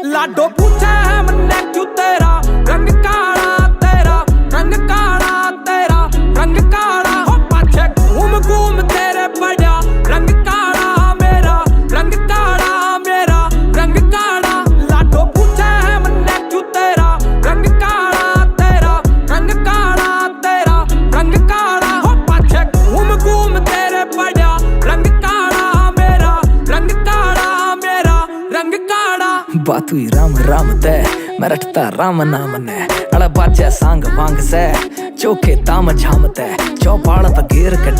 लाडो पूछे है मन्ने क्यों तेरा रंग काला, तेरा रंग काला, तेरा रंग काला। हो पाछे घूम घूम तेरे पड़ा रंग काला मेरा, रंग काला मेरा, रंग काला। लाडो पूछे है मन्ने क्यों तेरा रंग काला, तेरा रंग काला, तेरा रंग काला। हो पाछे घूम घूम तेरे पड़ा रंग काला मेरा, रंग काला मेरा, रंग काला। बात हुई राम राम दे मैं रटता राम नाम ने अड़ा बाजे सांग वांग से चौके ताम झाम ते चौपाड़ तक घेर कटी।